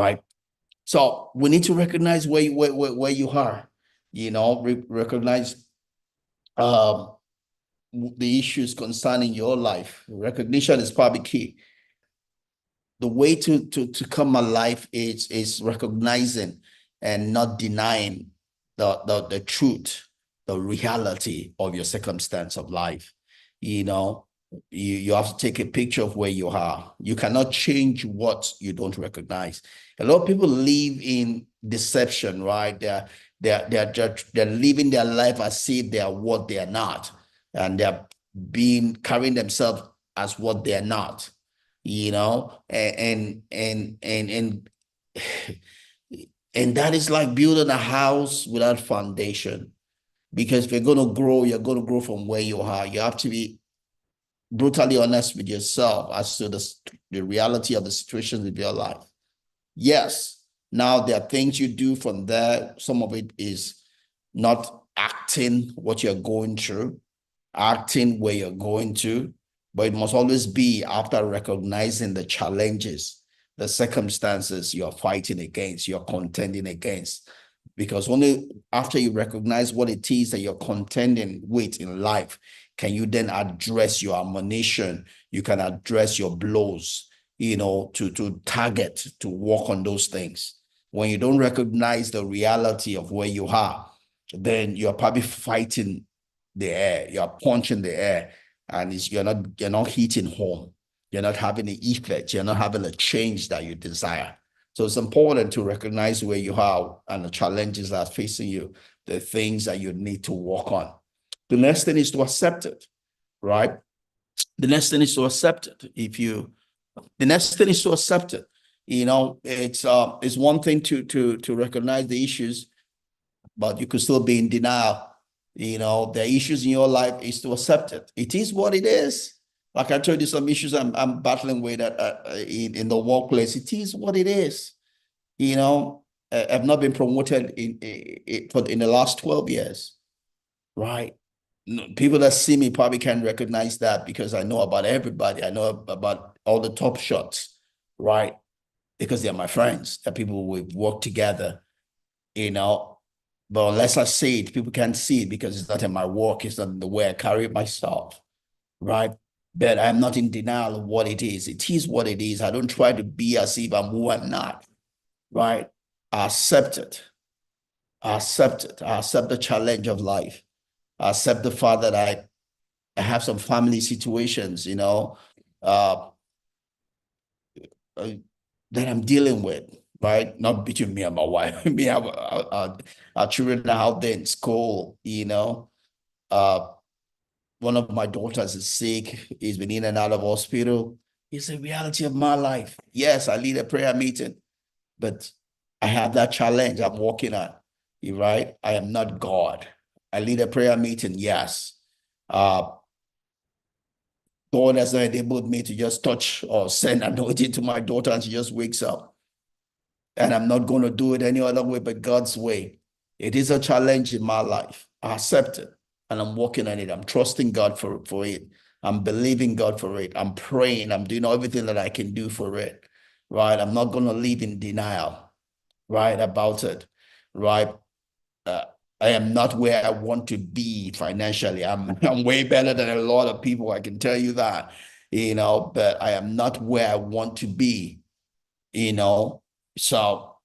right? So we need to recognize where you are, recognize um, the issues concerning your life. Recognition is probably key. The way to come alive is recognizing and not denying the truth, the reality of your circumstance of life. You know, you have to take a picture of where you are. You cannot change what you don't recognize. A lot of people live in deception, right? They're living their life as if they are what they are not, and they're being carrying themselves as what they're not, and and that is like building a house without foundation. Because if you're going to grow, you're going to grow from where you are. You have to be brutally honest with yourself as to the reality of the situations of your life. Yes, now there are things you do from there. Some of it is not acting what you're going through, acting where you're going to, but it must always be after recognizing the challenges, the circumstances you're fighting against, you're contending against. Because only after you recognize what it is that you're contending with in life, can you then address your ammunition, you can address your blows, to target, to work on those things. When you don't recognize the reality of where you are, then you're probably fighting the air, you're punching the air, and you're not hitting home. You're not having the effect, you're not having the change that you desire. So it's important to recognize where you are and the challenges that are facing you, the things that you need to work on. The next thing is to accept it, right? The next thing is to accept it. The next thing is to accept it. It's one thing to recognize the issues, but you could still be in denial. The issues in your life is to accept it. It is what it is. Like I told you, some issues I'm battling with in the workplace. It is what it is. I've not been promoted in the last 12 years, right? People that see me probably can't recognize that because I know about everybody. I know about all the top shots, right? Because they're my friends. They're people we've worked together, you know. But unless I see it, people can't see it because it's not in my work. It's not in the way I carry myself, right? But I'm not in denial of what it is. It is what it is. I don't try to be as if I'm who I'm not, right? I accept it. I accept it. I accept the challenge of life. I accept the fact that I have some family situations, uh, uh, that I'm dealing with, right? Not between me and my wife. Me, our children are out there in school, Uh, one of my daughters is sick. He's been in and out of hospital. It's a reality of my life. Yes, I lead a prayer meeting, but I have that challenge I'm working on. You right? I am not God. I lead a prayer meeting, yes. Uh, God has not enabled me to just touch or send anointing to my daughter and she just wakes up. And I'm not going to do it any other way but God's way. It is a challenge in my life. I accept it and I'm working on it. I'm trusting God for it. I'm believing God for it. I'm praying. I'm doing everything that I can do for it. Right. I'm not going to live in denial, right, about it. Right. Uh, I am not where I want to be financially. I'm way better than a lot of people. I can tell you that, but I am not where I want to be, you know. So,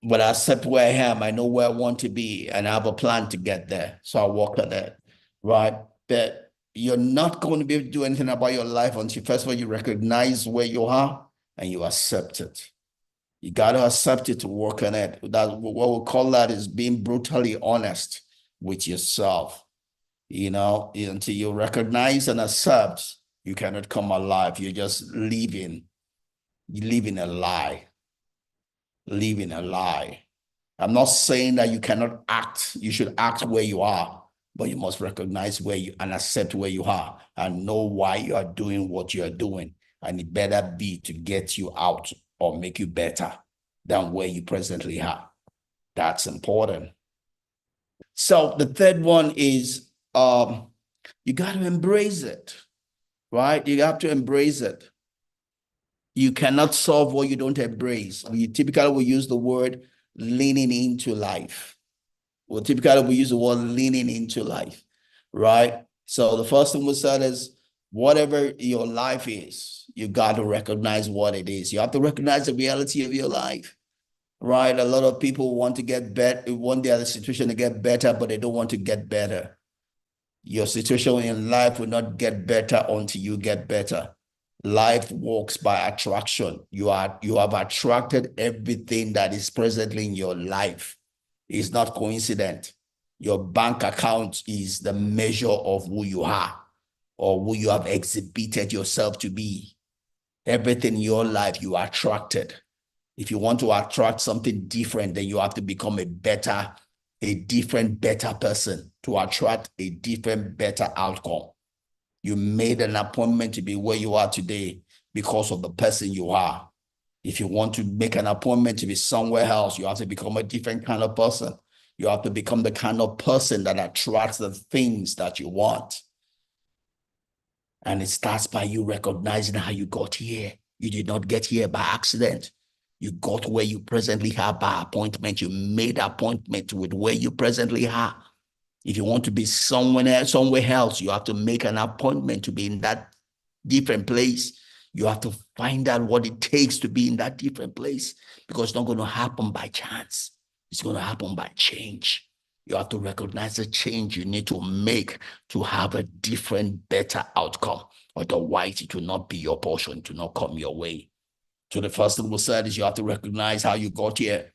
but I accept where I am. I know where I want to be, and I have a plan to get there. So I work on it, right? But you're not going to be able to do anything about your life until first of all you recognize where you are and you accept it. You got to accept it to work on it. That what we call that is being brutally honest with yourself. Until you recognize and accept, you cannot come alive. You're just living a lie, living a lie. I'm not saying that you cannot act. You should act where you are, but you must recognize where you and accept where you are and know why you are doing what you are doing. And it better be to get you out or make you better than where you presently are. That's important. So the third one is you got to embrace it, right? You have to embrace it. You cannot solve what you don't embrace. We typically will use the word leaning into life. We use the word leaning into life, right? So the first thing we said is whatever your life is, you got to recognize what it is. You have to recognize the reality of your life, right? A lot of people want to get better, want their situation to get better, but they don't want to get better. Your situation in life will not get better until you get better. Life works by attraction. You have attracted everything that is presently in your life. It's not coincident. Your bank account is the measure of who you are or who you have exhibited yourself to be. Everything in your life you attracted. If you want to attract something different, then you have to become a different, better person to attract a different, better outcome. You made an appointment to be where you are today because of the person you are. If you want to make an appointment to be somewhere else, you have to become a different kind of person. You have to become the kind of person that attracts the things that you want. And it starts by you recognizing how you got here. You did not get here by accident. You got where you presently are by appointment. You made appointment with where you presently are. If you want to be somewhere else, you have to make an appointment to be in that different place. You have to find out what it takes to be in that different place because it's not going to happen by chance. It's going to happen by change. You have to recognize the change you need to make to have a different, better outcome. Otherwise, it will not be your portion, to not come your way. So the first thing we said is you have to recognize how you got here.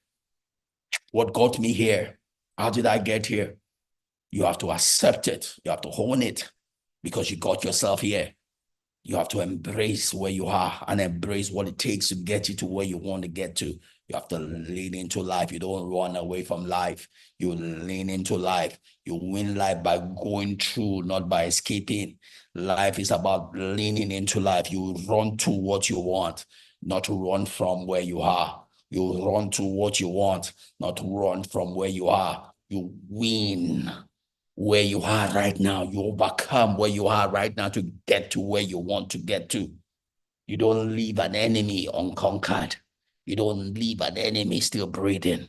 What got me here? How did I get here? You have to accept it. You have to own it because you got yourself here. You have to embrace where you are and embrace what it takes to get you to where you want to get to. You have to lean into life. You don't run away from life. You lean into life. You win life by going through, not by escaping. Life is about leaning into life. You run to what you want, not to run from where you are. You run to what you want, not to run from where you are. You win where you are right now. You overcome where you are right now to get to where you want to get to. You don't leave an enemy unconquered. You don't leave an enemy still breathing.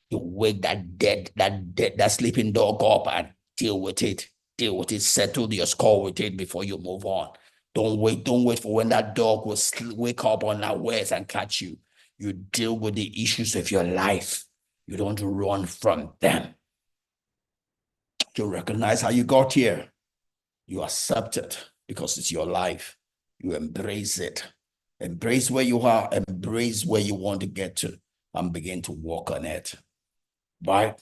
You wake that sleeping dog up and deal with it. Deal with it. Settle your score with it before you move on. Don't wait for when that dog will wake up unawares and catch you. You deal with the issues of your life. You don't run from them. To recognize how you got here. You accept it because it's your life. You embrace it. Embrace where you are, embrace where you want to get to, and begin to work on it. Right?